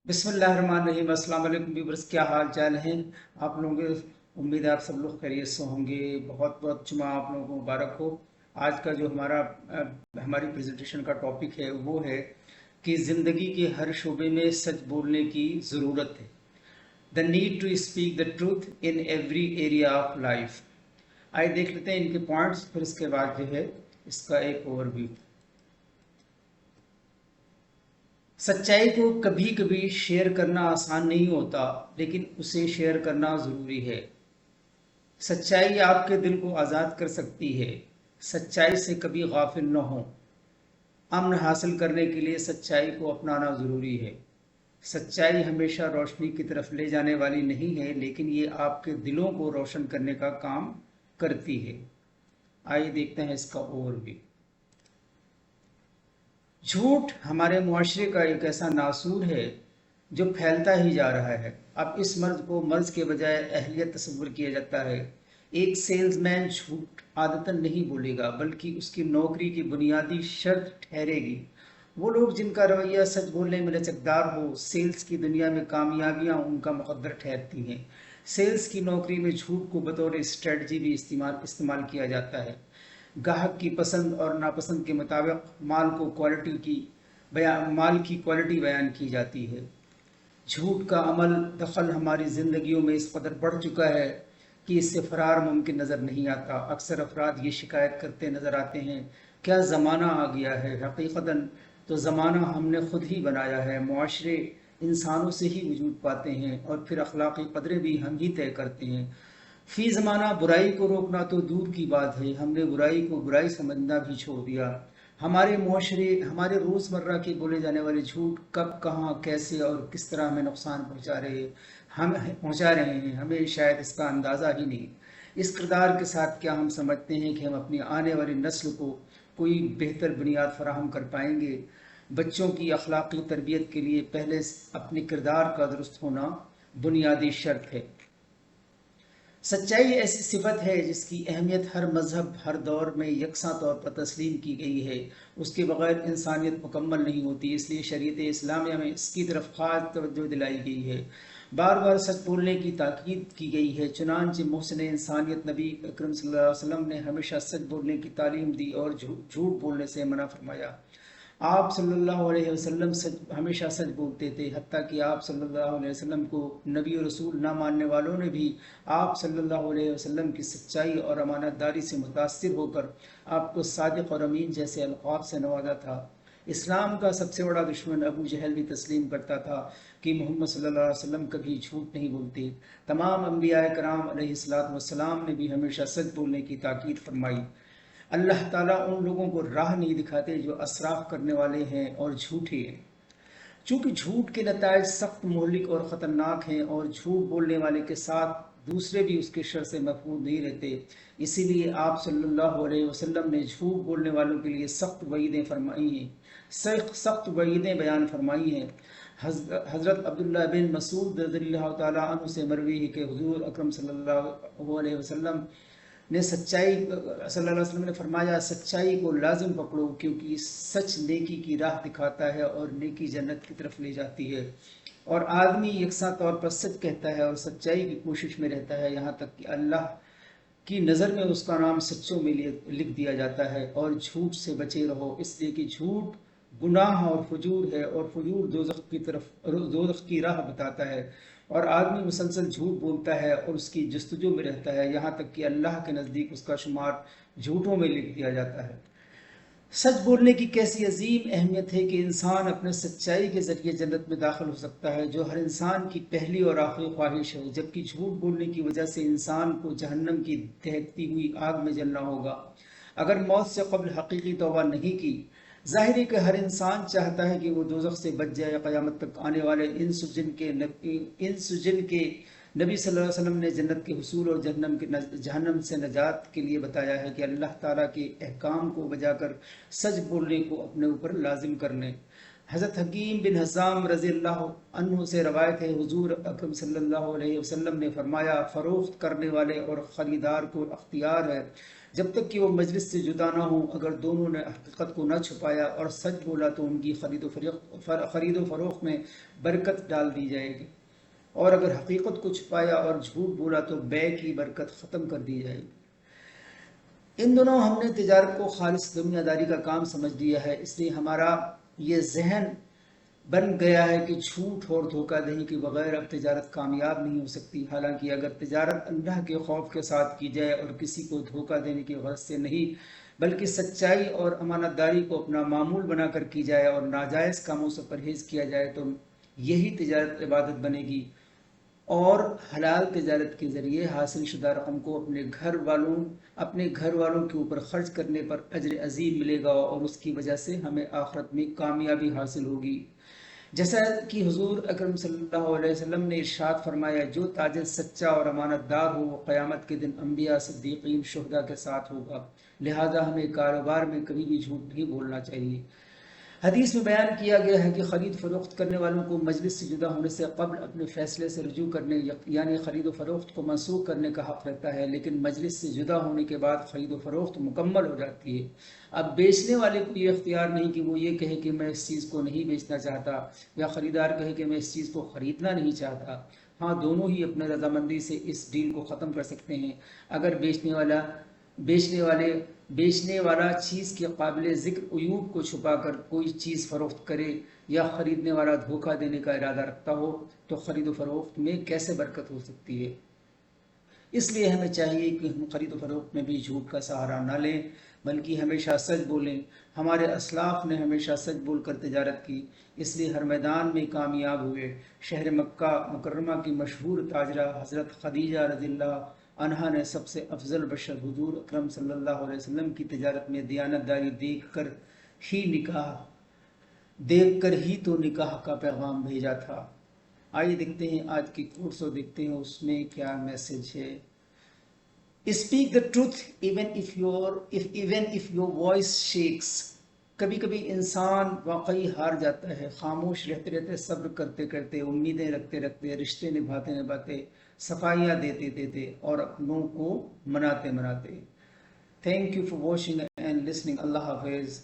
बिस्मिल्लाहिर्रहमानिर्रहीम। अस्सलाम वालेकुम व्यूअर्स, क्या हाल चाल हैं आप लोगों के। उम्मीद है आप सब लोग खैरियत से होंगे। बहुत बहुत जुमा आप लोगों को मुबारक हो। आज का जो हमारी प्रेजेंटेशन का टॉपिक है वो है कि ज़िंदगी के हर शोबे में सच बोलने की ज़रूरत है। The need to speak the truth in every area of life. आइए देख लेते हैं इनके पॉइंट्स, फिर इसके बाद जो है इसका एक ओवरव्यू। सच्चाई को कभी कभी शेयर करना आसान नहीं होता, लेकिन उसे शेयर करना ज़रूरी है। सच्चाई आपके दिल को आज़ाद कर सकती है। सच्चाई से कभी गाफिल न हो। अमन हासिल करने के लिए सच्चाई को अपनाना ज़रूरी है। सच्चाई हमेशा रोशनी की तरफ ले जाने वाली नहीं है, लेकिन ये आपके दिलों को रोशन करने का काम करती है। आइए देखते हैं इसका ओवरव्यू। झूठ हमारे मुआशरे का एक ऐसा नासूर है जो फैलता ही जा रहा है। अब इस मर्ज को मर्ज के बजाय अहलियत तस्वुर किया जाता है। एक सेल्समैन झूठ आदतन नहीं बोलेगा, बल्कि उसकी नौकरी की बुनियादी शर्त ठहरेगी। वो लोग जिनका रवैया सच बोलने में लचकदार हो, सेल्स की दुनिया में कामयाबियां उनका मुकद्दर ठहरती हैं। सेल्स की नौकरी में झूठ को बतौर स्ट्रेटजी भी इस्तेमाल किया जाता है। ग्राहक की पसंद और नापसंद के मुताबिक माल की क्वालिटी बयान की जाती है। झूठ का अमल दखल हमारी ज़िंदगियों में इस कदर बढ़ चुका है कि इससे फरार मुमकिन नज़र नहीं आता। अक्सर अफराद ये शिकायत करते नज़र आते हैं, क्या ज़माना आ गया है। हकीकतन तो ज़माना हमने खुद ही बनाया है। मुआशरे इंसानों से ही वजूद पाते हैं और फिर अखलाकी कदरें भी हम ही तय करते हैं। फी ज़माना बुराई को रोकना तो दूर की बात है, हमने बुराई को बुराई समझना भी छोड़ दिया। हमारे मुआशरे हमारे रोज़मर्रा के बोले जाने वाले झूठ कब, कहाँ, कैसे और किस तरह हमें नुकसान पहुँचा रहे हैं, हमें शायद इसका अंदाज़ा ही नहीं। इस किरदार के साथ क्या हम समझते हैं कि हम अपनी आने वाली नस्ल को कोई बेहतर बुनियाद फराहम कर पाएंगे। बच्चों की अखलाकी तरबियत के लिए पहले अपने किरदार का दुरुस्त होना बुनियादी शर्त है। सच्चाई ऐसी सिफत है जिसकी अहमियत हर मजहब, हर दौर में यकसा तौर पर तस्लीम की गई है। उसके बगैर इंसानियत मुकम्मल नहीं होती, इसलिए शरीयत इस्लामिया में इसकी तरफ खास तवज्जो दिलाई गई है। बार बार सच बोलने की ताकीद की गई है। चुनांचे मोहसिन इंसानियत नबी अकरम सल्लल्लाहु अलैहि वसल्लम ने हमेशा सच बोलने की तालीम दी और झूठ बोलने से मना फरमाया। आप सल्लल्लाहु अलैहि वसल्लम हमेशा सच बोलते थे, हत्ता कि आप सल्लल्लाहु अलैहि वसल्लम को नबी और रसूल ना मानने वालों ने भी आप सल्लल्लाहु अलैहि वसल्लम की सच्चाई और अमानतदारी से मुतासिर होकर आपको सादिक और अमीन जैसे अलक़ाब से नवाजा था। इस्लाम का सबसे बड़ा दुश्मन अबू जहल भी तस्लीम करता था कि मोहम्मद सल्लल्लाहु अलैहि वसल्लम कभी झूठ नहीं बोलते। तमाम अम्बिया कराम अलैहिस्सलातु वस्सलाम ने भी हमेशा सच बोलने की ताकीद फरमाई। अल्लाह ताला उन लोगों को राह नहीं दिखाते जो असराफ करने वाले हैं और झूठे हैं। चूंकि झूठ के नतायज सख्त मोहलिक और ख़तरनाक हैं और झूठ बोलने वाले के साथ दूसरे भी उसके शर से महफूज नहीं रहते, इसीलिए आप सल्लल्लाहु अलैहि वसल्लम ने झूठ बोलने वालों के लिए सख्त वईदें फरमाई हैं, सख्त वईदें बयान फरमाई हैं। हज़रत अब्दुल्ला बिन मसूद रज़ियल्लाहु ताला अन्हु से मरवी है कि हुज़ूर अकरम सल्लल्लाहु अलैहि वसल्लम ने सल्लल्लाहु अलैहि वसल्लम ने फरमाया, सच्चाई को लाजिम पकड़ो, क्योंकि सच नेकी की राह दिखाता है और नेकी जन्नत की तरफ ले जाती है। और आदमी यकसा तौर पर सच कहता है और सच्चाई की कोशिश में रहता है, यहाँ तक कि अल्लाह की नज़र में उसका नाम सच्चों में लिख दिया जाता है। और झूठ से बचे रहो, इसलिए कि झूठ गुनाह और फजूर है, और फजूर दोज़ख की राह बताता है। और आदमी मुसलसल झूठ बोलता है और उसकी जस्तजू में रहता है, यहाँ तक कि अल्लाह के नज़दीक उसका शुमार झूठों में लिख दिया जाता है। सच बोलने की कैसी अजीम अहमियत है कि इंसान अपने सच्चाई के ज़रिए जन्नत में दाखिल हो सकता है, जो हर इंसान की पहली और आखिरी ख्वाहिश है। जबकि झूठ बोलने की वजह से इंसान को जहन्नम की दहकती हुई आग में जलना होगा अगर मौत से कब्ल हकीकी तौबा नहीं की। ज़ाहिर है कि हर इंसान चाहता है कि वो दोज़ख से बच जाए। क़यामत तक आने वाले इंस जिन के नबी सल्लल्लाहु अलैहि वसल्लम ने जन्नत के हुसूल और जहन्नम से नजात के लिए बताया है कि अल्लाह ताला के अहकाम को बजाकर सच बोलने को अपने ऊपर लाजिम कर लें। حضرت حکیم بن حزام رضی اللہ عنہ سے روایت ہے، حضور اکرم صلی اللہ علیہ وسلم نے فرمایا، فروخت کرنے والے اور خریدار کو اختیار ہے جب تک کہ وہ مجلس سے جدا نہ ہوں، اگر دونوں نے حقیقت کو نہ چھپایا اور سچ بولا تو ان کی خرید و فروخت میں برکت ڈال دی جائے گی، اور اگر حقیقت کو چھپایا اور جھوٹ بولا تو بے کی برکت ختم کر دی جائے گی۔ ان دنوں ہم نے تجارت کو خالص دنیا داری کا کام سمجھ لیا ہے، اس لیے ہمارا یہ ذہن بن گیا ہے کہ جھوٹ اور دھوکہ دہی کے بغیر اب تجارت کامیاب نہیں ہو سکتی۔ حالانکہ اگر تجارت اللہ کے خوف کے ساتھ کی جائے اور کسی کو دھوکہ دینے کی غرض سے نہیں بلکہ سچائی اور امانت داری کو اپنا معمول بنا کر کی جائے اور ناجائز کاموں سے پرہیز کیا جائے تو یہی تجارت عبادت بنے گی، اور حلال تجارت کے ذریعے حاصل شدہ رقم کو اپنے گھر والوں کے اوپر خرچ کرنے پر اجر عظیم ملے گا، اور اس کی وجہ سے ہمیں آخرت میں کامیابی حاصل ہوگی۔ جیسا کہ حضور اکرم صلی اللہ علیہ وسلم نے ارشاد فرمایا، جو تاجر سچا اور امانت دار ہو وہ قیامت کے دن انبیاء، صدیقین، شہداء کے ساتھ ہوگا۔ لہذا ہمیں کاروبار میں کبھی بھی جھوٹ نہیں بولنا چاہیے۔ حدیث میں بیان کیا گیا ہے کہ خرید فروخت کرنے والوں کو مجلس سے جدا ہونے سے قبل اپنے فیصلے سے رجوع کرنے یعنی خرید و فروخت کو منسوخ کرنے کا حق رہتا ہے، لیکن مجلس سے جدا ہونے کے بعد خرید و فروخت مکمل ہو جاتی ہے۔ اب بیچنے والے کو یہ اختیار نہیں کہ وہ یہ کہے کہ میں اس چیز کو نہیں بیچنا چاہتا، یا خریدار کہے کہ میں اس چیز کو خریدنا نہیں چاہتا۔ ہاں، دونوں ہی اپنے رضامندی سے اس ڈیل کو ختم کر سکتے ہیں۔ اگر بیچنے والا چیز کے قابل ذکر عیوب کو چھپا کر کوئی چیز فروخت کرے یا خریدنے والا دھوکہ دینے کا ارادہ رکھتا ہو تو خرید و فروخت میں کیسے برکت ہو سکتی ہے؟ اس لیے ہمیں چاہیے کہ ہم خرید و فروخت میں بھی جھوٹ کا سہارا نہ لیں بلکہ ہمیشہ سچ بولیں۔ ہمارے اسلاف نے ہمیشہ سچ بول کر تجارت کی، اس لیے ہر میدان میں کامیاب ہوئے۔ شہر مکہ مکرمہ کی مشہور تاجرہ حضرت خدیجہ رضی اللہ عنہا نے سب سے افضل بشر حضور اکرم صلی اللہ علیہ وسلم کی تجارت میں دیانت داری دیکھ کر ہی تو نکاح کا پیغام بھیجا تھا۔ آئیے دیکھتے ہیں آج کی کورس اور دیکھتے ہیں اس میں کیا میسج ہے۔ Speak the truth even if your voice shakes. کبھی کبھی انسان واقعی ہار جاتا ہے، خاموش رہتے رہتے، صبر کرتے کرتے، امیدیں رکھتے رکھتے، رشتے نبھاتے صفائیاں دیتے اور اپنوں کو مناتے۔ Thank you for watching and listening. اللہ حافظ۔